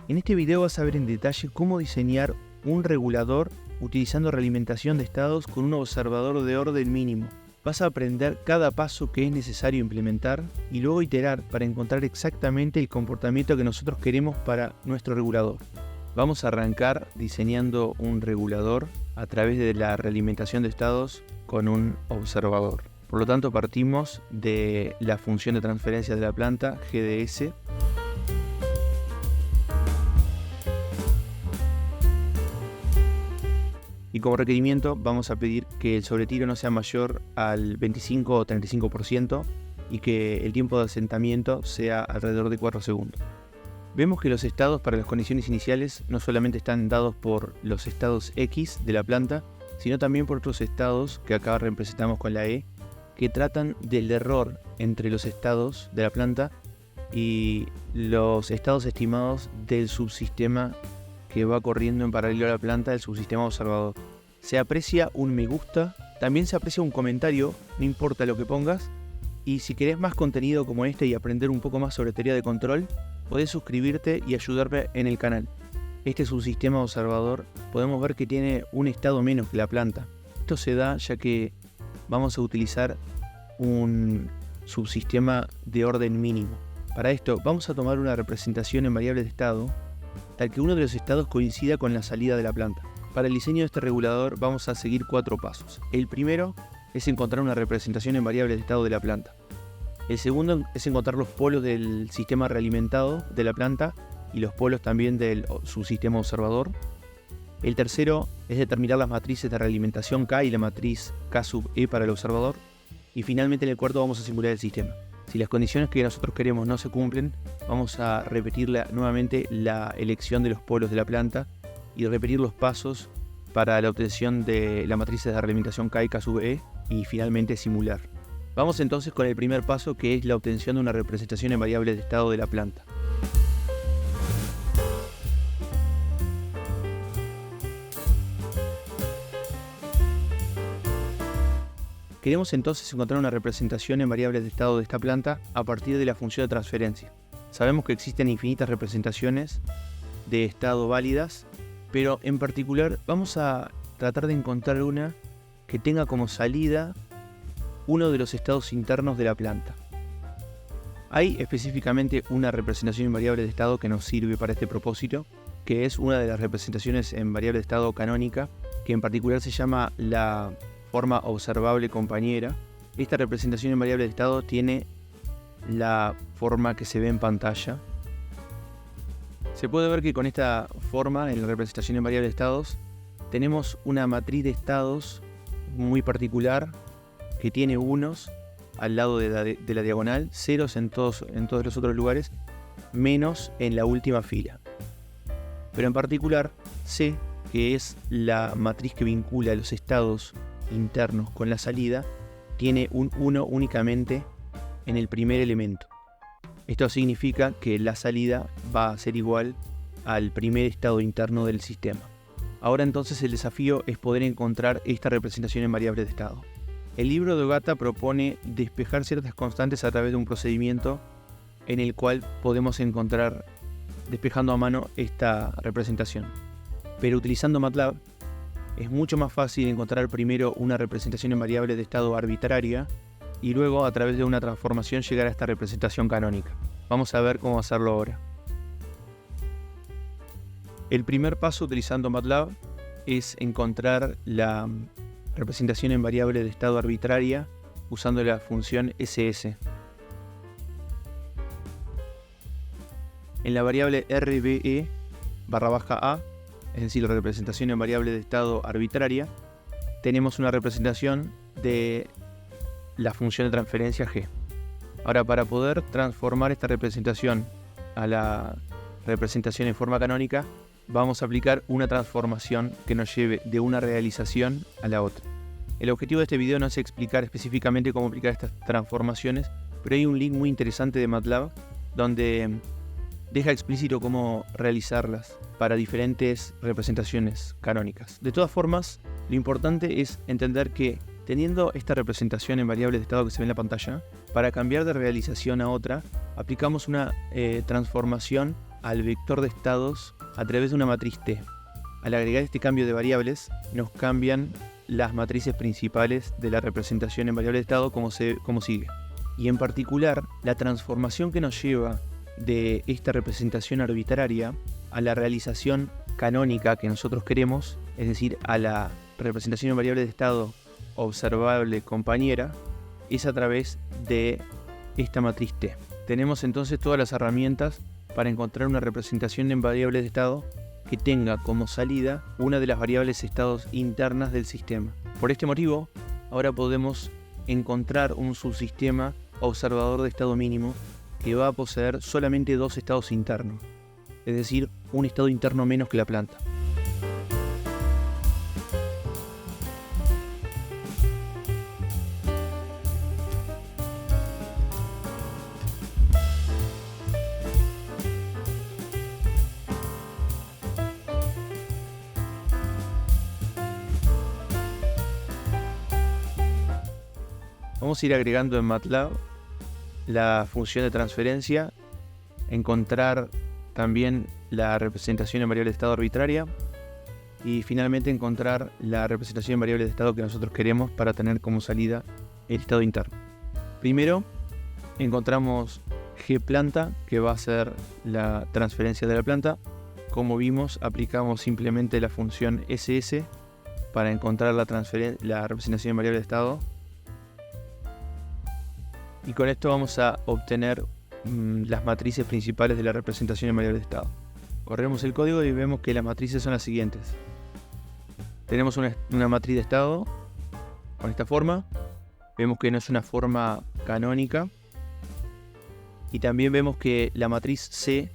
En este video vas a ver en detalle cómo diseñar un regulador utilizando realimentación de estados con un observador de orden mínimo. Vas a aprender cada paso que es necesario implementar y luego iterar para encontrar exactamente el comportamiento que nosotros queremos para nuestro regulador. Vamos a arrancar diseñando un regulador a través de la realimentación de estados con un observador. Por lo tanto, partimos de la función de transferencia de la planta GDS. Y como requerimiento vamos a pedir que el sobretiro no sea mayor al 25 o 35% y que el tiempo de asentamiento sea alrededor de 4 segundos. Vemos que los estados para las condiciones iniciales no solamente están dados por los estados X de la planta, sino también por otros estados que acá representamos con la E, que tratan del error entre los estados de la planta y los estados estimados del subsistema que va corriendo en paralelo a la planta del subsistema observador. Se aprecia un me gusta, también se aprecia un comentario, no importa lo que pongas, y si querés más contenido como este y aprender un poco más sobre teoría de control, podés suscribirte y ayudarme en el canal. Este subsistema observador podemos ver que tiene un estado menos que la planta. Esto se da ya que vamos a utilizar un subsistema de orden mínimo. Para esto vamos a tomar una representación en variables de estado tal que uno de los estados coincida con la salida de la planta. Para el diseño de este regulador vamos a seguir 4 pasos. El primero es encontrar una representación en variables de estado de la planta. El segundo es encontrar los polos del sistema realimentado de la planta y los polos también del subsistema observador. El tercero es determinar las matrices de realimentación K y la matriz K sub E para el observador. Y finalmente en el cuarto vamos a simular el sistema. Si las condiciones que nosotros queremos no se cumplen, vamos a repetir nuevamente la elección de los polos de la planta y repetir los pasos para la obtención de la matriz de realimentación K y K sub E y finalmente simular. Vamos entonces con el primer paso, que es la obtención de una representación en variables de estado de la planta. Queremos entonces encontrar una representación en variables de estado de esta planta a partir de la función de transferencia. Sabemos que existen infinitas representaciones de estado válidas, pero en particular vamos a tratar de encontrar una que tenga como salida uno de los estados internos de la planta. Hay específicamente una representación en variables de estado que nos sirve para este propósito, que es una de las representaciones en variable de estado canónica, que en particular se llama la forma observable compañera. Esta representación en variable de estado tiene la forma que se ve en pantalla. Se puede ver que con esta forma, en la representación en variable de estados, tenemos una matriz de estados muy particular que tiene unos al lado de la diagonal, ceros en todos los otros lugares, menos en la última fila. Pero en particular, C, que es la matriz que vincula los estados internos con la salida, tiene un 1 únicamente en el primer elemento. Esto significa que la salida va a ser igual al primer estado interno del sistema. Ahora entonces el desafío es poder encontrar esta representación en variables de estado. El libro de Ogata propone despejar ciertas constantes a través de un procedimiento en el cual podemos encontrar despejando a mano esta representación. Pero utilizando MATLAB es mucho más fácil encontrar primero una representación en variable de estado arbitraria y luego a través de una transformación llegar a esta representación canónica. Vamos a ver cómo hacerlo ahora. El primer paso utilizando MATLAB es encontrar la representación en variable de estado arbitraria usando la función SS. En la variable RBE /A, es decir, la representación en variable de estado arbitraria, tenemos una representación de la función de transferencia G. Ahora, para poder transformar esta representación a la representación en forma canónica, vamos a aplicar una transformación que nos lleve de una realización a la otra. El objetivo de este video no es explicar específicamente cómo aplicar estas transformaciones, pero hay un link muy interesante de MATLAB donde deja explícito cómo realizarlas para diferentes representaciones canónicas. De todas formas, lo importante es entender que teniendo esta representación en variables de estado que se ve en la pantalla, para cambiar de realización a otra, aplicamos una transformación al vector de estados a través de una matriz T. Al agregar este cambio de variables, nos cambian las matrices principales de la representación en variable de estado como sigue. Y en particular, la transformación que nos lleva de esta representación arbitraria a la realización canónica que nosotros queremos, es decir, a la representación en variable de estado observable compañera, es a través de esta matriz T. Tenemos entonces todas las herramientas para encontrar una representación en variable de estado que tenga como salida una de las variables estados internas del sistema. Por este motivo, ahora podemos encontrar un subsistema observador de estado mínimo que va a poseer solamente dos estados internos, es decir, un estado interno menos que la planta. Vamos a ir agregando en MATLAB la función de transferencia, encontrar también la representación en variable de estado arbitraria y finalmente encontrar la representación en variable de estado que nosotros queremos para tener como salida el estado interno. Primero encontramos gplanta, que va a ser la transferencia de la planta. Como vimos, aplicamos simplemente la función ss para encontrar la representación en variable de estado. Y con esto vamos a obtener las matrices principales de la representación en variable de estado. Corremos el código y vemos que las matrices son las siguientes. Tenemos una matriz de estado con esta forma. Vemos que no es una forma canónica. Y también vemos que la matriz C,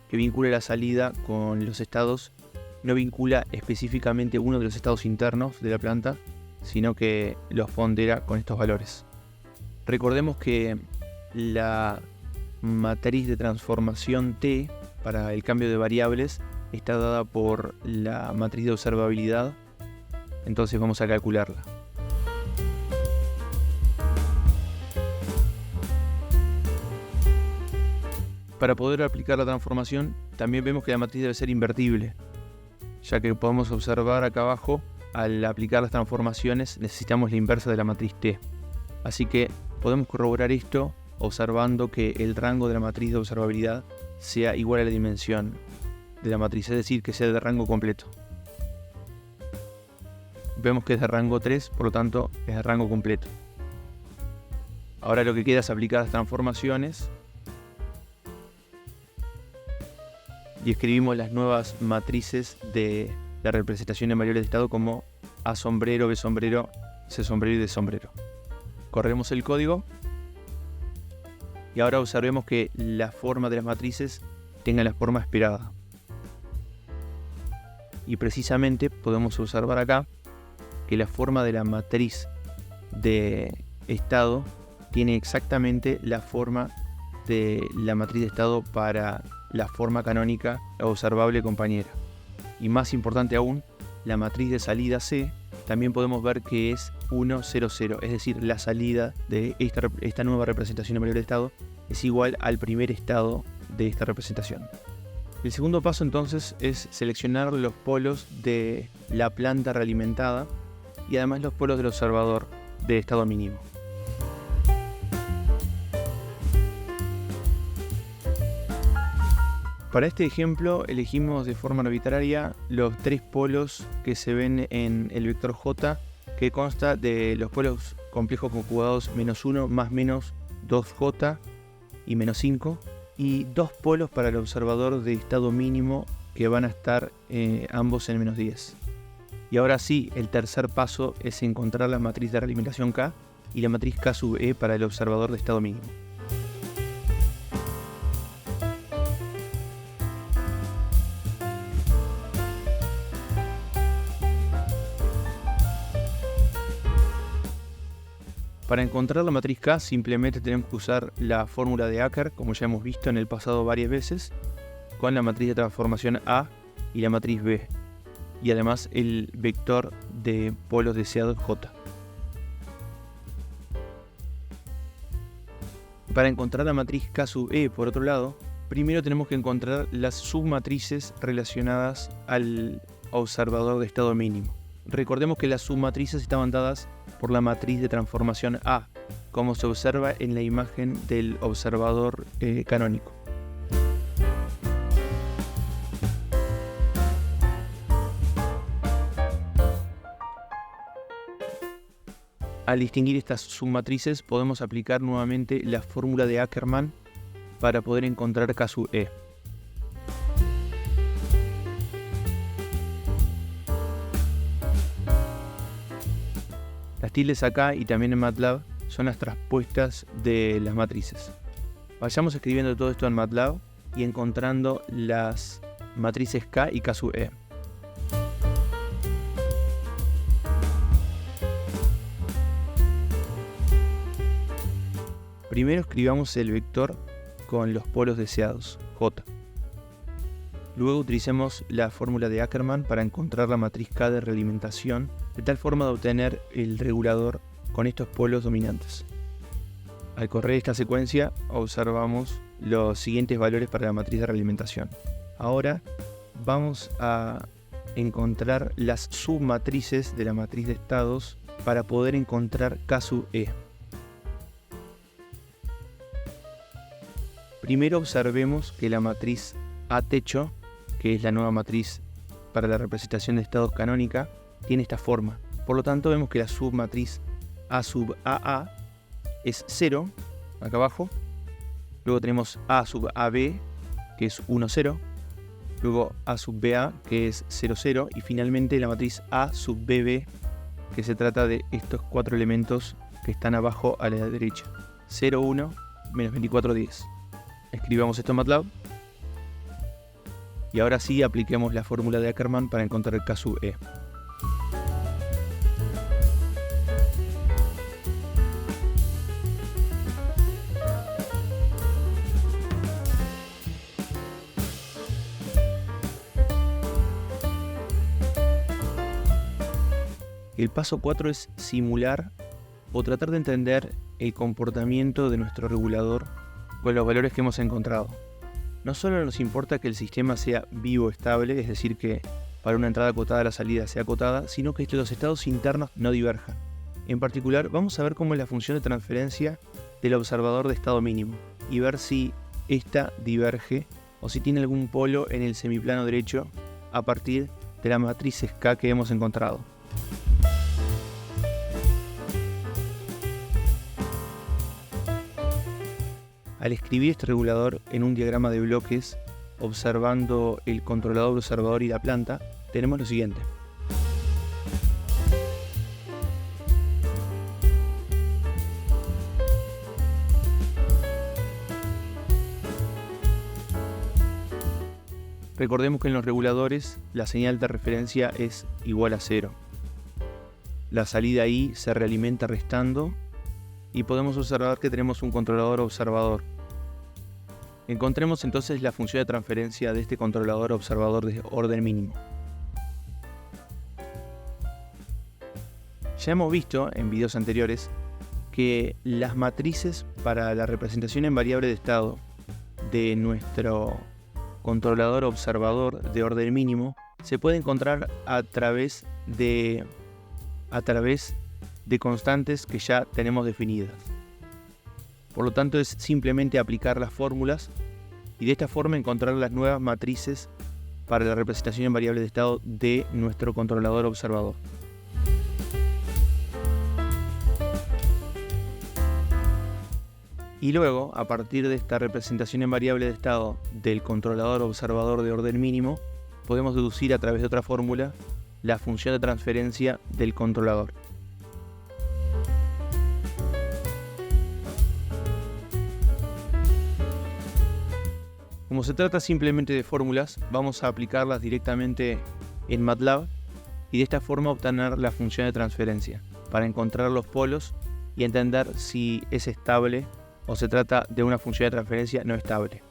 que vincula la salida con los estados, no vincula específicamente uno de los estados internos de la planta, sino que los pondera con estos valores. Recordemos que la matriz de transformación T para el cambio de variables está dada por la matriz de observabilidad, entonces vamos a calcularla. Para poder aplicar la transformación, también vemos que la matriz debe ser invertible, ya que podemos observar acá abajo, al aplicar las transformaciones necesitamos la inversa de la matriz T. Así que podemos corroborar esto observando que el rango de la matriz de observabilidad sea igual a la dimensión de la matriz, es decir, que sea de rango completo. Vemos que es de rango 3, por lo tanto es de rango completo. Ahora lo que queda es aplicar las transformaciones y escribimos las nuevas matrices de la representación en variable de estado como A sombrero, B sombrero, C sombrero y D sombrero. Corremos el código y ahora observemos que la forma de las matrices tenga la forma esperada. Y precisamente podemos observar acá que la forma de la matriz de estado tiene exactamente la forma de la matriz de estado para la forma canónica observable compañera. Y más importante aún, la matriz de salida C también podemos ver que es 1, 0, 0, es decir, la salida de esta nueva representación en variable de estado es igual al primer estado de esta representación. El segundo paso entonces es seleccionar los polos de la planta realimentada y además los polos del observador de estado mínimo. Para este ejemplo elegimos de forma arbitraria los tres polos que se ven en el vector J, que consta de los polos complejos conjugados -1 más menos 2J y -5, y dos polos para el observador de estado mínimo que van a estar ambos en -10. Y ahora sí, el tercer paso es encontrar la matriz de realimentación K y la matriz K sub E para el observador de estado mínimo. Para encontrar la matriz K simplemente tenemos que usar la fórmula de Acker, como ya hemos visto en el pasado varias veces, con la matriz de transformación A y la matriz B, y además el vector de polos deseados J. Para encontrar la matriz K sub E, por otro lado, Primero tenemos que encontrar las submatrices relacionadas al observador de estado mínimo. Recordemos que las submatrices estaban dadas por la matriz de transformación A, como se observa en la imagen del observador canónico. Al distinguir estas submatrices podemos aplicar nuevamente la fórmula de Ackermann para poder encontrar K sub E. Las tildes acá y también en MATLAB son las traspuestas de las matrices. Vayamos escribiendo todo esto en MATLAB y encontrando las matrices K y K sub E. Primero escribamos el vector con los polos deseados, J. Luego utilicemos la fórmula de Ackermann para encontrar la matriz K de realimentación, de tal forma de obtener el regulador con estos polos dominantes. Al correr esta secuencia observamos los siguientes valores para la matriz de realimentación. Ahora vamos a encontrar las submatrices de la matriz de estados para poder encontrar K sub E. Primero observemos que la matriz A techo, que es la nueva matriz para la representación de estados canónica, tiene esta forma. Por lo tanto vemos que la submatriz A sub AA es 0, acá abajo. Luego tenemos A sub AB, que es 1, 0. Luego A sub BA, que es 0, 0. Y finalmente la matriz A sub BB, que se trata de estos 4 elementos que están abajo a la derecha. 0, 1, menos 24, 10. Escribamos esto en MATLAB. Y ahora sí apliquemos la fórmula de Ackermann para encontrar el K sub E. El paso 4 es simular o tratar de entender el comportamiento de nuestro regulador con los valores que hemos encontrado. No solo nos importa que el sistema sea vivo estable, es decir, que para una entrada acotada la salida sea acotada, sino que los estados internos no diverjan. En particular, vamos a ver cómo es la función de transferencia del observador de estado mínimo y ver si ésta diverge o si tiene algún polo en el semiplano derecho a partir de la matriz K que hemos encontrado. Al escribir este regulador en un diagrama de bloques, observando el controlador, observador y la planta, tenemos lo siguiente. Recordemos que en los reguladores la señal de referencia es igual a 0. La salida I se realimenta restando y podemos observar que tenemos un controlador observador. Encontremos entonces la función de transferencia de este controlador observador de orden mínimo. Ya hemos visto en videos anteriores que las matrices para la representación en variable de estado de nuestro controlador observador de orden mínimo se puede encontrar a través de constantes que ya tenemos definidas. Por lo tanto es simplemente aplicar las fórmulas y de esta forma encontrar las nuevas matrices para la representación en variable de estado de nuestro controlador observador. Y luego, a partir de esta representación en variable de estado del controlador observador de orden mínimo, podemos deducir a través de otra fórmula la función de transferencia del controlador. Como se trata simplemente de fórmulas, vamos a aplicarlas directamente en MATLAB y de esta forma obtener la función de transferencia para encontrar los polos y entender si es estable o se trata de una función de transferencia no estable.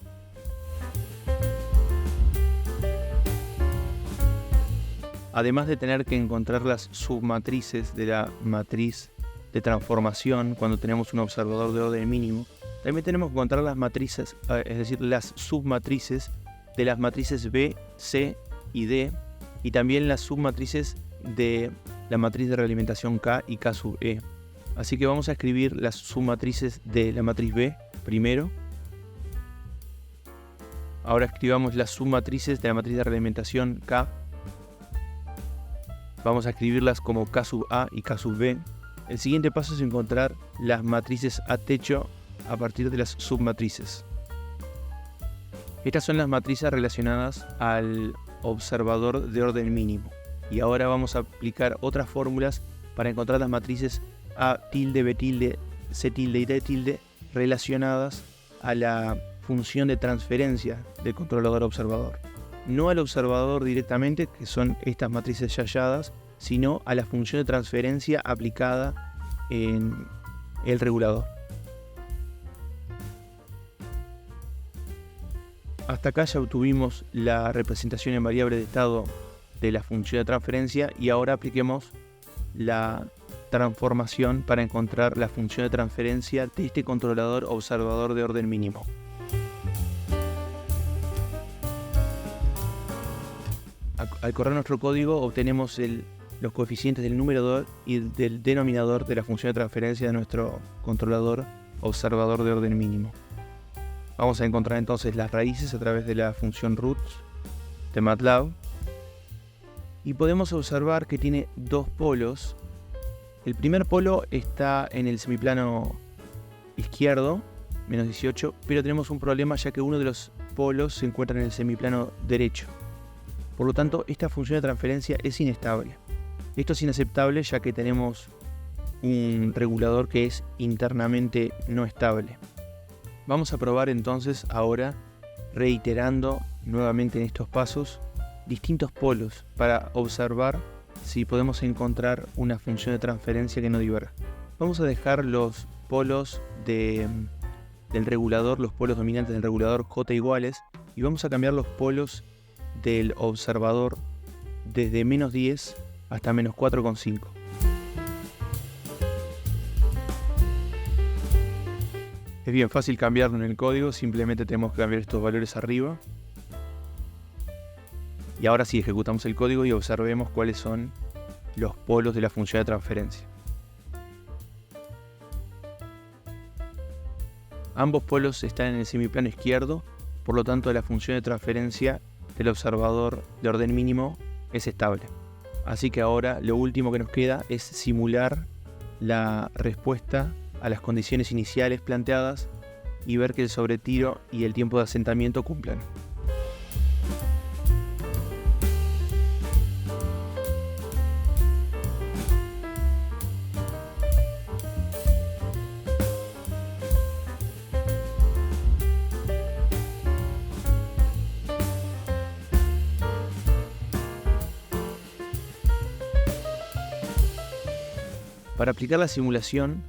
Además de tener que encontrar las submatrices de la matriz de transformación cuando tenemos un observador de orden mínimo, También tenemos que encontrar las matrices, es decir, las submatrices de las matrices B, C y D, y también las submatrices de la matriz de realimentación K y K sub E. Así que vamos a escribir las submatrices de la matriz B primero. Ahora escribamos las submatrices de la matriz de realimentación K. Vamos a escribirlas como K sub A y K sub B. El siguiente paso es encontrar las matrices a techo a partir de las submatrices. Estas son las matrices relacionadas al observador de orden mínimo. Y ahora vamos a aplicar otras fórmulas para encontrar las matrices A tilde, B tilde, C tilde y D tilde relacionadas a la función de transferencia del controlador observador. No al observador directamente, que son estas matrices ya halladas, sino a la función de transferencia aplicada en el regulador. Hasta acá ya obtuvimos la representación en variable de estado de la función de transferencia y ahora apliquemos la transformación para encontrar la función de transferencia de este controlador observador de orden mínimo. Al correr nuestro código obtenemos los coeficientes del numerador y del denominador de la función de transferencia de nuestro controlador observador de orden mínimo. Vamos a encontrar entonces las raíces a través de la función roots de MATLAB y podemos observar que tiene dos polos. El primer polo está en el semiplano izquierdo, menos 18, pero tenemos un problema ya que uno de los polos se encuentra en el semiplano derecho. Por lo tanto, esta función de transferencia es inestable. Esto es inaceptable ya que tenemos un regulador que es internamente no estable. Vamos a probar entonces ahora, reiterando nuevamente en estos pasos, distintos polos para observar si podemos encontrar una función de transferencia que no diverja. Vamos a dejar los polos del regulador, los polos dominantes del regulador J iguales, y vamos a cambiar los polos del observador desde menos 10 hasta menos 4,5. Es bien fácil cambiarlo en el código, simplemente tenemos que cambiar estos valores arriba. Y ahora sí ejecutamos el código y observemos cuáles son los polos de la función de transferencia. Ambos polos están en el semiplano izquierdo, por lo tanto la función de transferencia del observador de orden mínimo es estable. Así que ahora lo último que nos queda es simular la respuesta a las condiciones iniciales planteadas y ver que el sobretiro y el tiempo de asentamiento cumplan. Para aplicar la simulación,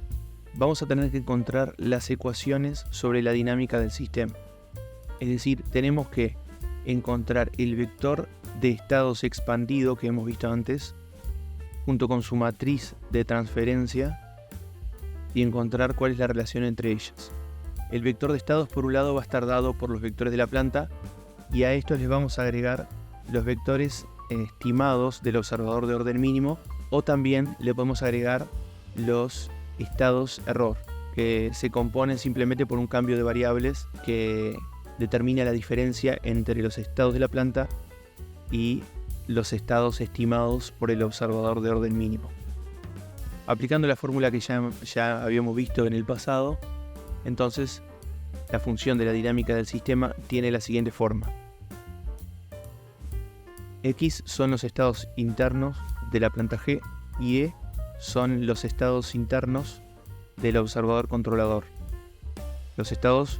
vamos a tener que encontrar las ecuaciones sobre la dinámica del sistema. Es decir, tenemos que encontrar el vector de estados expandido que hemos visto antes, junto con su matriz de transferencia, y encontrar cuál es la relación entre ellas. El vector de estados por un lado va a estar dado por los vectores de la planta, y a estos les vamos a agregar los vectores estimados del observador de orden mínimo, o también le podemos agregar los estados error, que se componen simplemente por un cambio de variables que determina la diferencia entre los estados de la planta y los estados estimados por el observador de orden mínimo. Aplicando la fórmula que ya habíamos visto en el pasado, entonces la función de la dinámica del sistema tiene la siguiente forma. X son los estados internos de la planta G y E son los estados internos del observador controlador. Los estados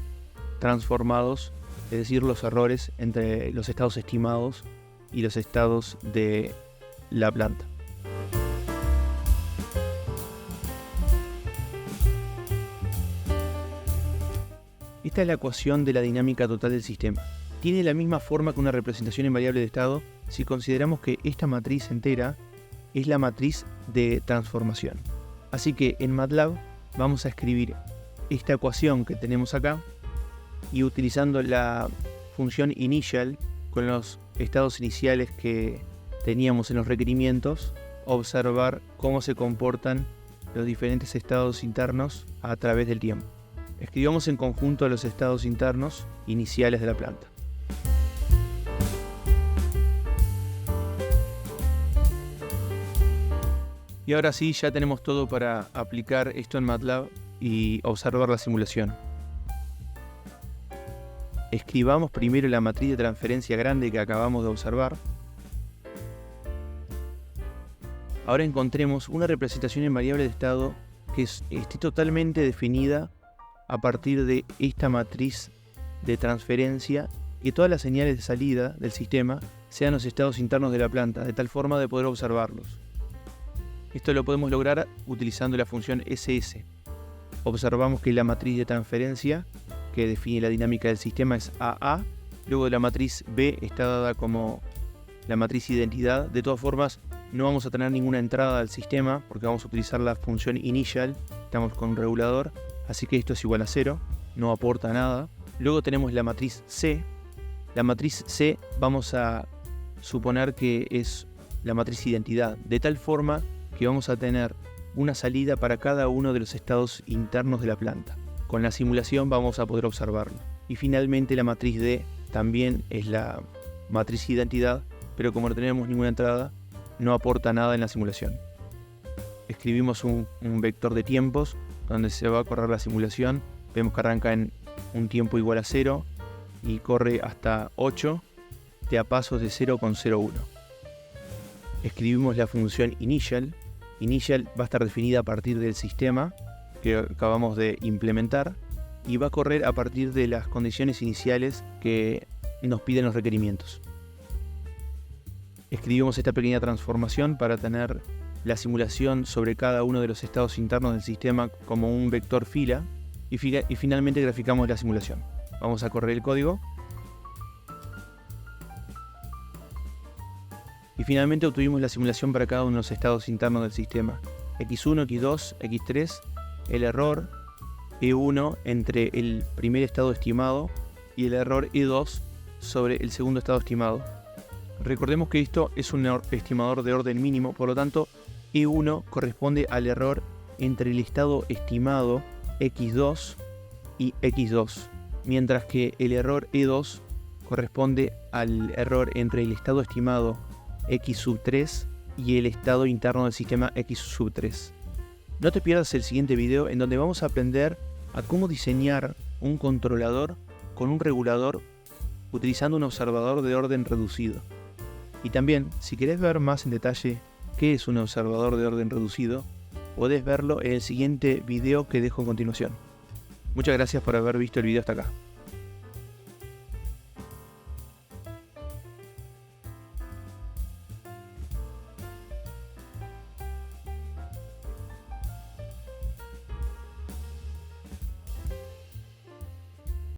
transformados, es decir, los errores entre los estados estimados y los estados de la planta. Esta es la ecuación de la dinámica total del sistema. Tiene la misma forma que una representación en variable de estado si consideramos que esta matriz entera es la matriz de transformación. Así que en MATLAB vamos a escribir esta ecuación que tenemos acá y utilizando la función initial con los estados iniciales que teníamos en los requerimientos, observar cómo se comportan los diferentes estados internos a través del tiempo. Escribamos en conjunto los estados internos iniciales de la planta. Y ahora sí, ya tenemos todo para aplicar esto en MATLAB y observar la simulación. Escribamos primero la matriz de transferencia grande que acabamos de observar. Ahora encontremos una representación en variable de estado que esté totalmente definida a partir de esta matriz de transferencia y todas las señales de salida del sistema sean los estados internos de la planta, de tal forma de poder observarlos. Esto lo podemos lograr utilizando la función SS. Observamos que la matriz de transferencia que define la dinámica del sistema es AA, luego la matriz B está dada como la matriz identidad. De todas formas, no vamos a tener ninguna entrada al sistema porque vamos a utilizar la función initial, estamos con un regulador, así que esto es igual a 0, no aporta nada. Luego tenemos la matriz C. La matriz C vamos a suponer que es la matriz identidad, de tal forma que vamos a tener una salida para cada uno de los estados internos de la planta. Con la simulación vamos a poder observarlo. Y finalmente la matriz D también es la matriz identidad, pero como no tenemos ninguna entrada, no aporta nada en la simulación. Escribimos un vector de tiempos donde se va a correr la simulación. Vemos que arranca en un tiempo igual a 0 y corre hasta 8 de a pasos de 0,01. Escribimos la función initial. Initial va a estar definida a partir del sistema que acabamos de implementar y va a correr a partir de las condiciones iniciales que nos piden los requerimientos. Escribimos esta pequeña transformación para tener la simulación sobre cada uno de los estados internos del sistema como un vector fila y finalmente graficamos la simulación. Vamos a correr el código y finalmente obtuvimos la simulación para cada uno de los estados internos del sistema: X1, X2, X3, el error E1 entre el primer estado estimado y el error E2 sobre el segundo estado estimado. Recordemos que esto es un estimador de orden mínimo, por lo tanto E1 corresponde al error entre el estado estimado X2 y X2, mientras que el error E2 corresponde al error entre el estado estimado X3 y el estado interno del sistema X3. No te pierdas el siguiente video en donde vamos a aprender a cómo diseñar un controlador con un regulador utilizando un observador de orden reducido. Y también, si querés ver más en detalle qué es un observador de orden reducido, podés verlo en el siguiente video que dejo a continuación. Muchas gracias por haber visto el video hasta acá.